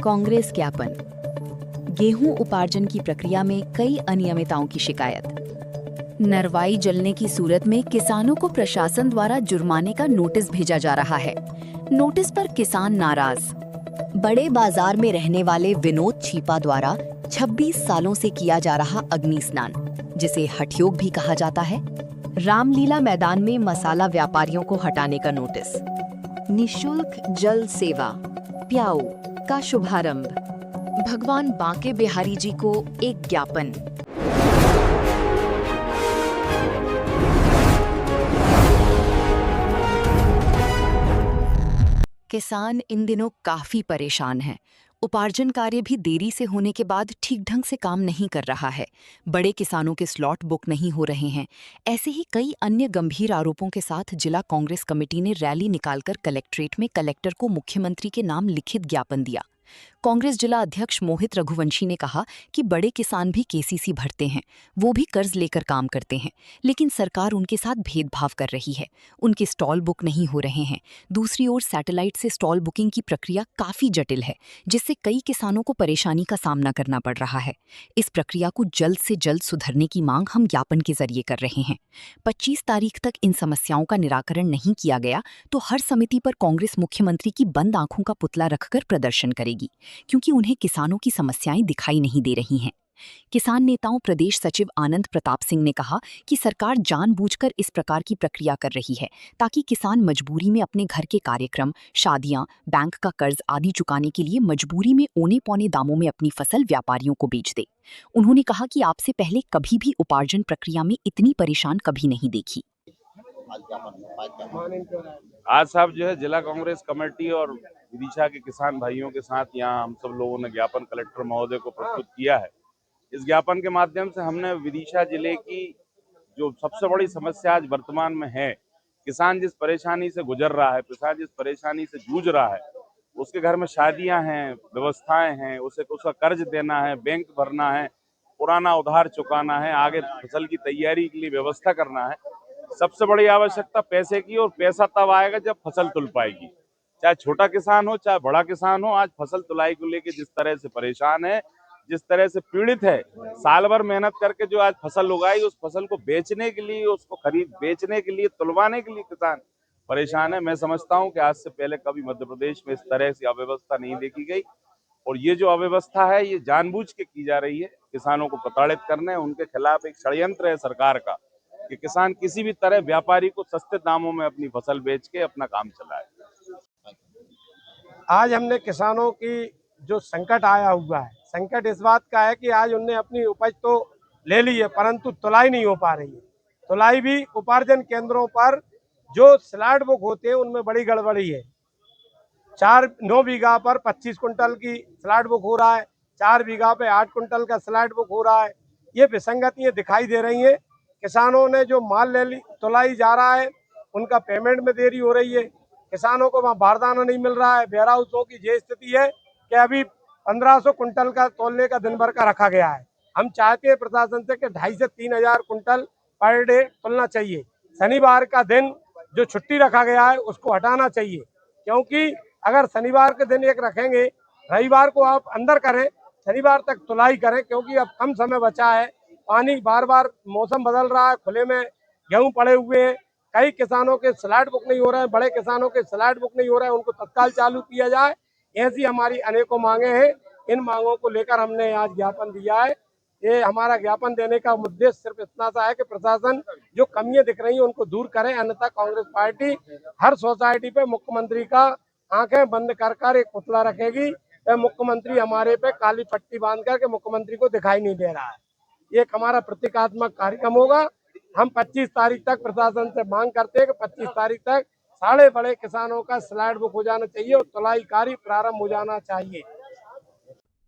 कांग्रेस ज्ञापन। गेहूं उपार्जन की प्रक्रिया में कई अनियमितताओं की शिकायत। नरवाई जलने की सूरत में किसानों को प्रशासन द्वारा जुर्माने का नोटिस भेजा जा रहा है। नोटिस पर किसान नाराज। बड़े बाजार में रहने वाले विनोद छीपा द्वारा 26 सालों से किया जा रहा अग्नि स्नान, जिसे हठयोग भी कहा जाता है। रामलीला मैदान में मसाला व्यापारियों को हटाने का नोटिस। निशुल्क जल सेवा प्याऊ का शुभारंभ। भगवान बांके बिहारी जी को एक ज्ञापन। किसान इन दिनों काफी परेशान हैं। उपार्जन कार्य भी देरी से होने के बाद ठीक ढंग से काम नहीं कर रहा है। बड़े किसानों के स्लॉट बुक नहीं हो रहे हैं। ऐसे ही कई अन्य गंभीर आरोपों के साथ जिला कांग्रेस कमेटी ने रैली निकालकर कलेक्ट्रेट में कलेक्टर को मुख्यमंत्री के नाम लिखित ज्ञापन दिया। कांग्रेस जिला अध्यक्ष मोहित रघुवंशी ने कहा कि बड़े किसान भी केसीसी भरते हैं, वो भी कर्ज लेकर काम करते हैं, लेकिन सरकार उनके साथ भेदभाव कर रही है। उनके स्टॉल बुक नहीं हो रहे हैं। दूसरी ओर सैटेलाइट से स्टॉल बुकिंग की प्रक्रिया काफी जटिल है, जिससे कई किसानों को परेशानी का सामना करना पड़ रहा है। इस प्रक्रिया को जल्द से जल्द सुधरने की मांग हम ज्ञापन के जरिए कर रहे हैं। 25 तारीख तक इन समस्याओं का निराकरण नहीं किया गया तो हर समिति पर कांग्रेस मुख्यमंत्री की बंद आंखों का पुतला रखकर प्रदर्शन करेगी, क्योंकि उन्हें किसानों की समस्याएं दिखाई नहीं दे रही हैं। किसान नेताओं प्रदेश सचिव आनंद प्रताप सिंह ने कहा कि सरकार जानबूझकर इस प्रकार की प्रक्रिया कर रही है ताकि किसान मजबूरी में अपने घर के कार्यक्रम, शादियां, बैंक का कर्ज आदि चुकाने के लिए मजबूरी में औने पौने दामों में अपनी फसल व्यापारियों को बेच दे। उन्होंने कहा कि आपसे पहले कभी भी उपार्जन प्रक्रिया में इतनी परेशान कभी नहीं देखी। आज साहब जो है जिला कांग्रेस कमेटी और विदिशा के किसान भाइयों के साथ यहाँ हम सब लोगों ने ज्ञापन कलेक्टर महोदय को प्रस्तुत किया है। इस ज्ञापन के माध्यम से हमने विदिशा जिले की जो सबसे बड़ी समस्या आज वर्तमान में है, किसान जिस परेशानी से गुजर रहा है, किसान जिस परेशानी से जूझ रहा है, उसके घर में शादियां हैं, व्यवस्थाएं हैं, उसे उसका कर्ज देना है, बैंक भरना है, पुराना उधार चुकाना है, आगे फसल की तैयारी के लिए व्यवस्था करना है। सबसे बड़ी आवश्यकता पैसे की, और पैसा तब आएगा जब फसल तुल पाएगी। चाहे छोटा किसान हो चाहे बड़ा किसान हो, आज फसल तुलाई को लेके जिस तरह से परेशान है, जिस तरह से पीड़ित है, साल भर मेहनत करके जो आज फसल उगाई, उस फसल को बेचने के लिए, उसको खरीद बेचने के लिए, तुलवाने के लिए किसान परेशान है। मैं समझता हूं कि आज से पहले कभी मध्य प्रदेश में इस तरह से अव्यवस्था नहीं देखी गई, और ये जो अव्यवस्था है ये जानबूझ के की जा रही है। किसानों को प्रताड़ित करने, उनके खिलाफ एक षड्यंत्र है सरकार का कि किसान किसी भी तरह व्यापारी को सस्ते दामों में अपनी फसल बेच के अपना काम चलाए। आज हमने किसानों की जो संकट आया हुआ है, संकट इस बात का है कि आज उनने अपनी उपज तो ले ली है, परंतु तुलाई नहीं हो पा रही है। तुलाई भी उपार्जन केंद्रों पर जो स्लॉट बुक होते हैं उनमें बड़ी गड़बड़ी है। 9 बीघा पर 25 कुंटल की स्लॉट बुक हो रहा है, 4 बीघा पे 8 कुंटल का स्लॉट बुक हो रहा है। ये विसंगतियां दिखाई दे रही हैं। किसानों ने जो माल ले ली, तुलाई जा रहा है, उनका पेमेंट में देरी हो रही है। किसानों को वहाँ बारदाना नहीं मिल रहा है। वेयर हाउसों की ये स्थिति है कि अभी 1500 कुंटल का तौलने का दिन भर का रखा गया है। हम चाहते हैं प्रशासन से कि 2500 से 3000 कुंटल पर डे तुलना चाहिए। शनिवार का दिन जो छुट्टी रखा गया है उसको हटाना चाहिए, क्योंकि अगर शनिवार के दिन एक रखेंगे, रविवार को आप अंदर करें, शनिवार तक तुलाई करें, क्योंकि अब कम समय बचा है। पानी बार बार मौसम बदल रहा है, खुले में गेहूं पड़े हुए हैं। कई किसानों के स्लॉट बुक नहीं हो रहे हैं, बड़े किसानों के स्लॉट बुक नहीं हो रहे हैं, उनको तत्काल चालू किया जाए। ऐसी हमारी अनेकों मांगे हैं। इन मांगों को लेकर हमने आज ज्ञापन दिया है। ये हमारा ज्ञापन देने का उद्देश्य सिर्फ इतना सा है कि प्रशासन जो कमियां दिख रही हैं उनको दूर करे, अन्यथा कांग्रेस पार्टी हर सोसाइटी पे मुख्यमंत्री का आंखें बंद कर एक पुतला रखेगी। मुख्यमंत्री हमारे पे काली पट्टी बांध करके मुख्यमंत्री को दिखाई नहीं दे रहा है। ये हमारा प्रतीकात्मक कार्यक्रम होगा। हम 25 तारीख तक प्रशासन से मांग करते हैं कि 25 तारीख तक सारे बड़े किसानों का स्लॉट बुक हो जाना चाहिए और तुलाई कार्य प्रारंभ हो जाना चाहिए।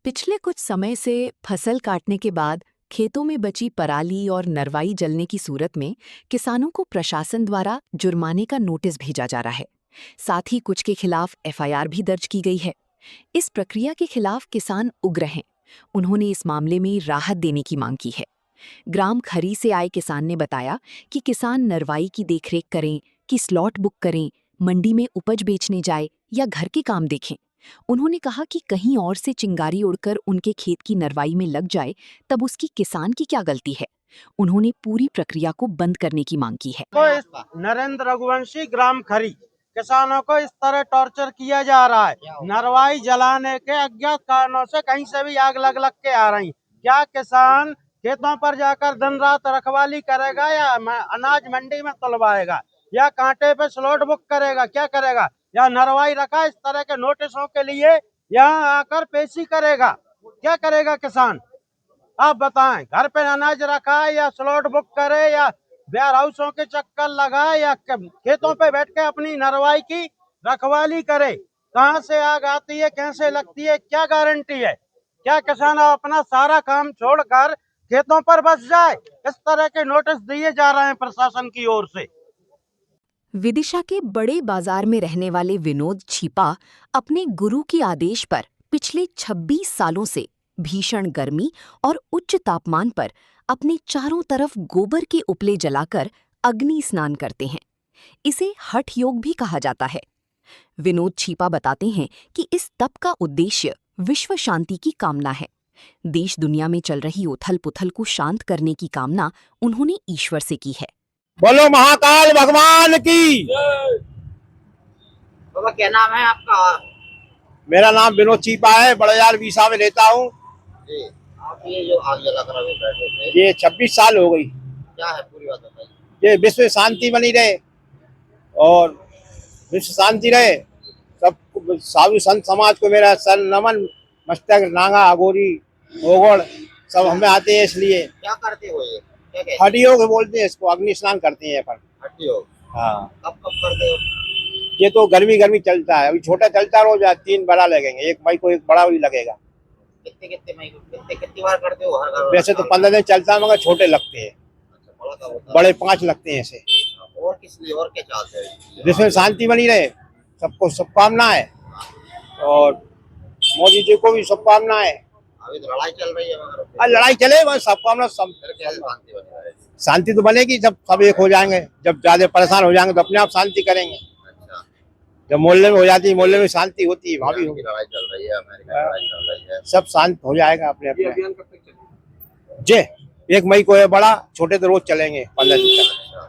पिछले कुछ समय से फसल काटने के बाद खेतों में बची पराली और नरवाई जलने की सूरत में किसानों को प्रशासन द्वारा जुर्माने का नोटिस भेजा जा रहा है। साथ ही कुछ के खिलाफ एफआईआर भी दर्ज की गई है। इस प्रक्रिया के खिलाफ किसान उग्र हैं। उन्होंने इस मामले में राहत देने की मांग की है। ग्राम खरी से आए किसान ने बताया कि किसान नरवाई की देखरेख करें कि स्लॉट बुक करें, मंडी में उपज बेचने जाए या घर के काम देखें, उन्होंने कहा कि कहीं और से चिंगारी उड़कर उनके खेत की नरवाई में लग जाए तब उसकी किसान की क्या गलती है। उन्होंने पूरी प्रक्रिया को बंद करने की मांग की है। नरेंद्र रघुवंशी, ग्राम खरी। किसानों को इस तरह टॉर्चर किया जा रहा है, नरवाई जलाने के अज्ञात कारणों से कहीं से भी आग लग लग के आ रही। क्या किसान खेतों पर जाकर दिन रात रखवाली करेगा या अनाज मंडी में तुलवाएगा या कांटे पे स्लॉट बुक करेगा, क्या करेगा? या नरवाई रखा इस तरह के नोटिसों के लिए यहाँ आकर पेशी करेगा, क्या करेगा किसान? आप बताएं, घर पे अनाज रखा है या स्लॉट बुक करे या वेयर हाउसों के चक्कर लगाए या खेतों पे बैठ के अपनी नरवाई की रखवाली करे? कहाँ से आग आती है, कैसे लगती है, क्या गारंटी है? क्या किसान अपना सारा काम छोड़कर खेतों पर बस जाए? इस तरह के नोटिस दिए जा रहे हैं प्रशासन की ओर से। विदिशा के बड़े बाजार में रहने वाले विनोद छीपा अपने गुरु के आदेश पर पिछले 26 सालों से भीषण गर्मी और उच्च तापमान पर अपने चारों तरफ गोबर के उपले जलाकर अग्नि स्नान करते हैं। इसे हठ योग भी कहा जाता है। विनोद छीपा बताते हैं कि इस तप का उद्देश्य विश्व शांति की कामना है। देश दुनिया में चल रही उथल-पुथल को शांत करने की कामना उन्होंने ईश्वर से की है। बोलो महाकाल भगवान की। बाबा क्या नाम है आपका? मेरा नाम विनोद चीपा है, बड़ेयार बीसा में रहता हूँ। जी, आप ये जो आग जलाकर अभी बैठे थे, ये 26 साल हो गई। क्या है पूरी बात बताइए। ये विश्व में शांति बनी रहे और विश्व शांति रहे। सब साधु संत समाज को मेरा सर नमन, मस्तक, नांगा, अघोरी, ओगड़ सब हमें आते हैं। इसलिए क्या करते हो ये, क्या कहते हैं? हड्डियों के बोलते हैं इसको, अग्नि स्नान करते हैं अपन। हड्डी हो? हाँ, कब कब करते हो? ये तो गर्मी गर्मी चलता है, अभी छोटा चलता रोज 3 बड़ा लगेंगे, 1 मई को एक बड़ा भी लगेगा। कितने कितने मई को कितनी बार करते हो हर घर? वैसे तो 15 दिन चलता है मगर छोटे लगते हैं, अच्छा, बड़ा कब होता है? बड़े 5 लगते हैं ऐसे। और किस लिए, और क्या चाहते हो? जिसमें शांति बनी रहे, सबको शुभकामना है और मोदी जी को भी शुभकामना है। अभी तो लड़ाई चल रही है मगर और लड़ाई चले बस शुभकामना, सब फिर कैसे शांति बनी रहे? शांति तो बनेगी जब सब एक हो जाएंगे। जब ज्यादा परेशान हो जाएंगे तो अपने आप शांति करेंगे। अच्छा, जब मोहल्ले में हो जाती है, मोहल्ले में शांति होती है, भाभी ईरान की लड़ाई चल रही है, अमेरिका की लड़ाई चल रही है। सब शांत हो जाएगा अपने अपने। अभियान कब तक चलेगा? जे 1 मई को है बड़ा, छोटे तो रोज चलेंगे 15 दिन तक। अच्छा,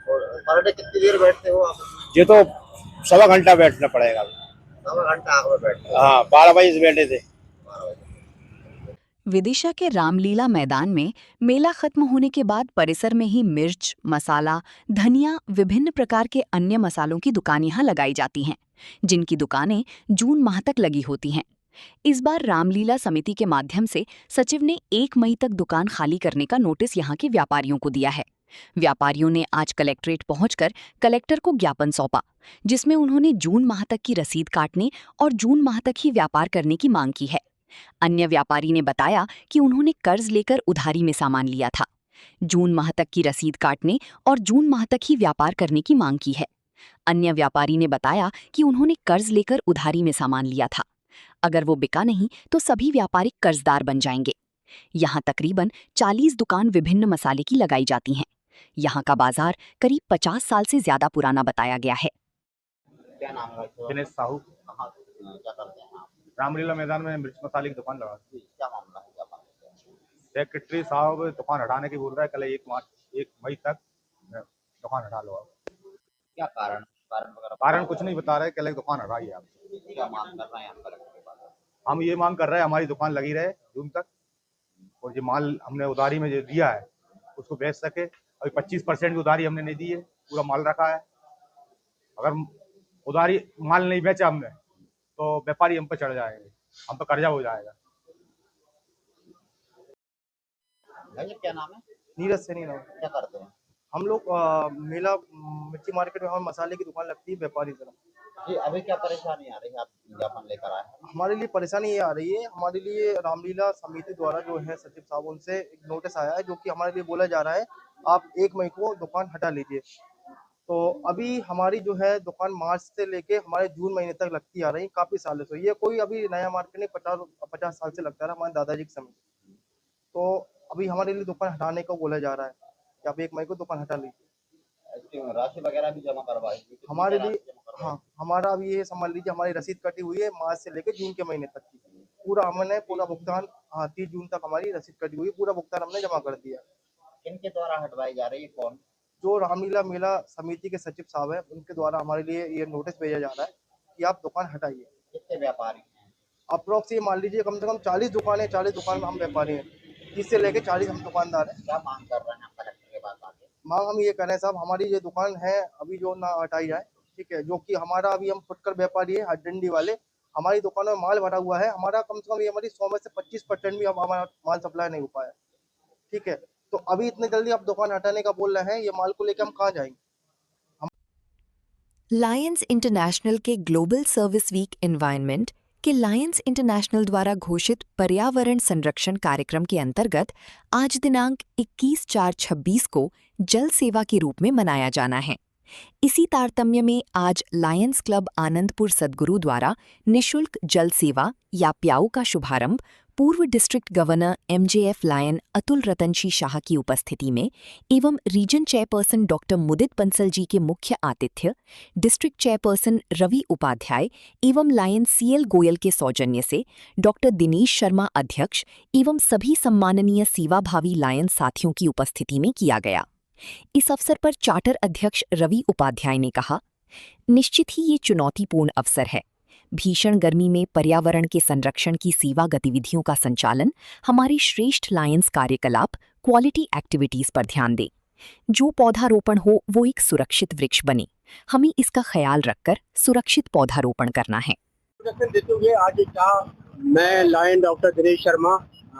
और पर डे कितनी देर बैठते हो आप? ये तो 1.25 घंटा बैठना पड़ेगा। सवा घंटा आग में बैठते हो? हाँ, 12 बजे से बैठे थे। 12 बजे। विदिशा के रामलीला मैदान में मेला खत्म होने के बाद परिसर में ही मिर्च, मसाला, धनिया, विभिन्न प्रकार के अन्य मसालों की दुकान यहाँ लगाई जाती हैं, जिनकी दुकानें जून माह तक लगी होती हैं। इस बार रामलीला समिति के माध्यम से सचिव ने 1 मई तक दुकान खाली करने का नोटिस यहाँ के व्यापारियों को दिया है। व्यापारियों ने आज कलेक्ट्रेट पहुंचकर कलेक्टर को ज्ञापन सौंपा, जिसमें उन्होंने जून माह तक की रसीद काटने और जून माह तक ही व्यापार करने की मांग की है। अन्य व्यापारी ने बताया कि उन्होंने कर्ज लेकर उधारी में सामान लिया था। जून माह तक की रसीद काटने और जून माह तक ही व्यापार करने की मांग की है। अन्य व्यापारी ने बताया कि उन्होंने कर्ज लेकर उधारी में सामान लिया था। अगर वो बिका नहीं तो सभी व्यापारी कर्जदार बन जाएंगे। यहाँ तकरीबन 40 दुकान विभिन्न मसाले की लगाई जाती हैं। यहाँ का बाजार करीब 50 साल से ज्यादा पुराना बताया गया है। क्या नाम है? दिनेश साहू, कहाँ क्या करते हैं आप? रामलीला मैदान में मिर्च मसाले की दुकान लगा दी। क्या मामला है, क्या बात है? सेक्रेटरी साहब दुकान हटाने की बोल रहा है, कल 1 मई तक दुकान हटा लो। क्या कारण कारण वगैरह? कारण कुछ नहीं बता रहे, कल दुकान हटाइए आप। क्या मांग कर रहे हैं हम कलेक्टर के पास? हम ये मांग कर रहे हैं हमारी दुकान लगी रहे जून तक, और जो माल हमने उधारी में जो दिया है उसको बेच सके। अभी 25% की उधारी हमने नहीं दी है, पूरा माल रखा है। अगर उधारी माल नहीं बेचा हमने तो व्यापारी हम पे चढ़ जाएंगे, हम पे कर्जा हो जाएगा। भैया क्या नाम है? नीरज सैनी नाम। क्या करते हैं? हम लोग मेला मिर्ची मार्केट में हमारे मसाले की दुकान लगती है, व्यापारी तरफ। जी, अभी क्या परेशानी आ रही है, आप ज्ञापन लेकर आए हैं? हमारे लिए परेशानी ये आ रही है, हमारे लिए रामलीला समिति द्वारा जो है सचिव साहब उनसे एक नोटिस आया है, जो कि हमारे लिए बोला जा रहा है आप 1 मई को दुकान हटा लीजिए। तो अभी हमारी जो है दुकान मार्च से लेके हमारे जून महीने तक लगती आ रही, काफी सालों से। ये कोई अभी नया मार्केट नहीं, 50 साल से लगता रहा हमारे दादाजी के समय। तो अभी हमारे लिए दुकान हटाने को बोला जा रहा है कि आप 1 मई को दुकान हटा लीजिए। राशि वगैरह भी जमा करवाई थी? कितनी हमारे राशि लिए जमा करवाई? हाँ, हमारा अभी ये समझ लीजिए हमारी रसीद कटी हुई है मार्च से लेकर जून के महीने तक की। पूरा हमने पूरा भुगतान, हाँ, 30 जून तक हमारी रसीद कटी हुई है, पूरा भुगतान हमने जमा कर दिया। किनके द्वारा हटवाई जा रही है, कौन? जो रामलीला मेला समिति के सचिव साहब हैं, उनके द्वारा हमारे लिए ये नोटिस भेजा जा रहा है कि आप दुकान हटाइए। कितने व्यापारी हैं? अप्रोक्स ये मान लीजिए कम से कम 40 दुकानें, 40 दुकान में हम व्यापारी हैं, 30 से लेकर 40 हम दुकानदार हैं। क्या मांग कर रहे हैं आप कलेक्टर के पास आके? मांग हम ये कर रहे हैं साहब, हमारी ये दुकान है अभी जो ना हटाई जाए, ठीक है, जो कि हमारा अभी हम फुटकर व्यापारी है हड्डंडी वाले, हमारी दुकानों में माल भरा हुआ है, हमारा कम से कम ये हमारी 100 में से 25% भी अब हमारा माल सप्लाई नहीं हो पाया, ठीक है। तो अभी इतने जल्दी आप दुकान हटाने का बोल रहे हैं, ये माल को लेकर हम कहाँ जाएंगे? लायंस इंटरनेशनल के ग्लोबल सर्विस वीक एनवायरनमेंट के लायंस इंटरनेशनल द्वारा घोषित पर्यावरण संरक्षण कार्यक्रम के अंतर्गत आज दिनांक 21/4/26 को जल सेवा के रूप में मनाया जाना है। इसी तारतम्य में आज लायंस क्लब आनंदपुर सद्गुरु द्वारा निशुल्क जल सेवा या प्याऊ का शुभारंभ पूर्व district governor MJF lion Atul Ratanshi Shah की उपस्थिति में एवं region chairperson doctor Mudit Bansal ji के मुख्य आतिथ्य, डिस्ट्रिक्ट चेयरपर्सन रवि उपाध्याय एवं लायन CL गोयल के सौजन्य से डॉक्टर दिनेश शर्मा अध्यक्ष एवं सभी सम्माननीय सेवाभावी लायन साथियों की उपस्थिति में किया गया। इस अवसर पर चार्टर अध्यक्ष रवि उपाध्याय ने कहा, निश्चित ही ये चुनौतीपूर्ण अवसर है। भीषण गर्मी में पर्यावरण के संरक्षण की सेवा गतिविधियों का संचालन हमारे श्रेष्ठ लायंस कार्यकलाप क्वालिटी एक्टिविटीज पर ध्यान दे। जो पौधारोपण हो वो एक सुरक्षित वृक्ष बने। हमें इसका ख्याल रखकर सुरक्षित पौधारोपण करना है। आज मैं लायन डॉक्टर दिनेश शर्मा,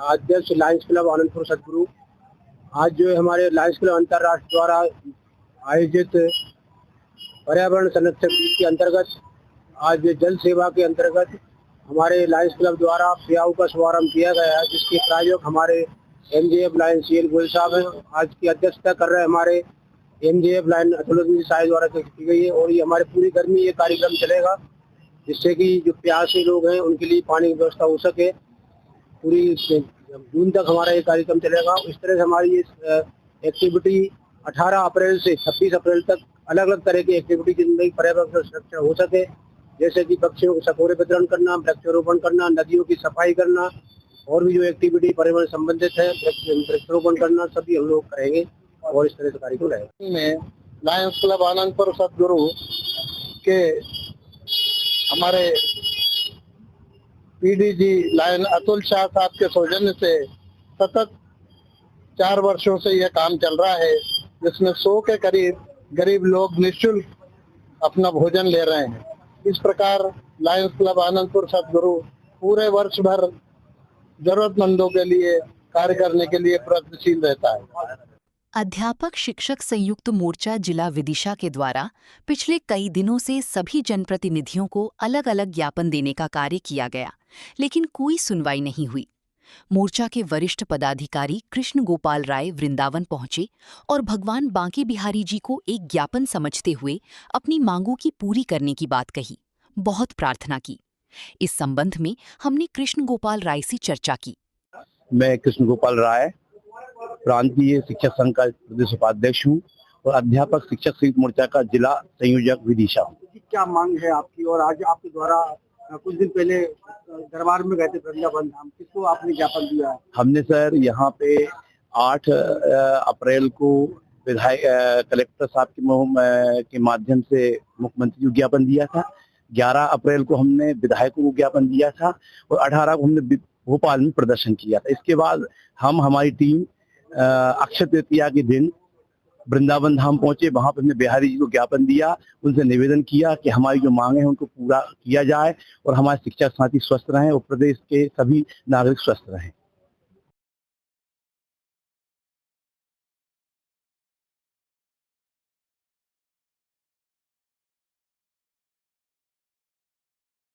अध्यक्ष लायंस क्लब आनंदपुर सद्गुरु। आज जो है हमारे लायंस क्लब अंतर्राष्ट्रीय द्वारा आयोजित पर्यावरण संरक्षण के अंतर्गत आज जल सेवा के अंतर्गत हमारे लायंस क्लब द्वारा प्याऊ का शुभारंभ किया गया है, जिसके प्रायोजक हमारे MJF लायन CL गोयल साहब हैं। आज की अध्यक्षता कर रहे हमारे MJF लायन अतुल साहब द्वारा की गई है और ये हमारे पूरी गर्मी ये कार्यक्रम चलेगा, जिससे कि जो प्यासे लोग हैं उनके लिए पानी की व्यवस्था हो सके। पूरी जून तक हमारा ये कार्यक्रम चलेगा। इस तरह से हमारी ये एक्टिविटी 18 अप्रैल से 26 अप्रैल तक अलग अलग तरह की एक्टिविटी जिंदगी पर्यावरण संरक्षण हो सके, जैसे कि पक्षियों को सकोरे वितरण करना, वृक्षारोपण करना, नदियों की सफाई करना और भी जो एक्टिविटी पर्यावरण संबंधित है, वृक्षारोपण करना, सभी हम लोग करेंगे और इस तरह से कार्यक्रम रहेगा। में लायंस क्लब आनंदपुर सद्गुरु के हमारे PDG लायन अतुल शाह साहब के सौजन्य से सतत 4 वर्षों से यह काम चल रहा है, जिसमें 100 के करीब गरीब लोग निःशुल्क अपना भोजन ले रहे हैं। इस प्रकार लायंस क्लब आनंदपुर सद्गुरु पूरे वर्ष भर जरूरतमंदों के लिए कार्य करने के लिए प्रयत्नशील रहता है। अध्यापक शिक्षक संयुक्त मोर्चा जिला विदिशा के द्वारा पिछले कई दिनों से सभी जनप्रतिनिधियों को अलग अलग ज्ञापन देने का कार्य किया गया, लेकिन कोई सुनवाई नहीं हुई। मोर्चा के वरिष्ठ पदाधिकारी कृष्ण गोपाल राय वृंदावन पहुंचे और भगवान बांके बिहारी जी को एक ज्ञापन समझते हुए अपनी मांगों की पूरी करने की बात कही, बहुत प्रार्थना की। इस संबंध में हमने कृष्ण गोपाल राय से चर्चा की। मैं कृष्ण गोपाल राय प्रांतीय शिक्षक संघ का प्रदेश उपाध्यक्ष हूँ और अध्यापक शिक्षक संयुक्त मोर्चा का जिला संयोजक विदिशा हूँ। क्या मांग है आपकी? और आज आपके द्वारा कुछ दिन पहले दरबार में गए थे वृंदावन धाम, किसको आपने ज्ञापन दिया? हमने सर यहाँ पे 8 अप्रैल को विधायक कलेक्टर साहब के माध्यम से मुख्यमंत्री को ज्ञापन दिया था। 11 अप्रैल को हमने विधायकों को ज्ञापन दिया था और 18 को हमने भोपाल में प्रदर्शन किया था। इसके बाद हमारी टीम अक्षय तृतीया के दिन वृंदावन धाम पहुंचे। वहां पर हमने बिहारी जी को ज्ञापन दिया, उनसे निवेदन किया कि हमारी जो मांगे हैं उनको पूरा किया जाए और हमारे शिक्षक साथी स्वस्थ रहें और प्रदेश के सभी नागरिक स्वस्थ रहें।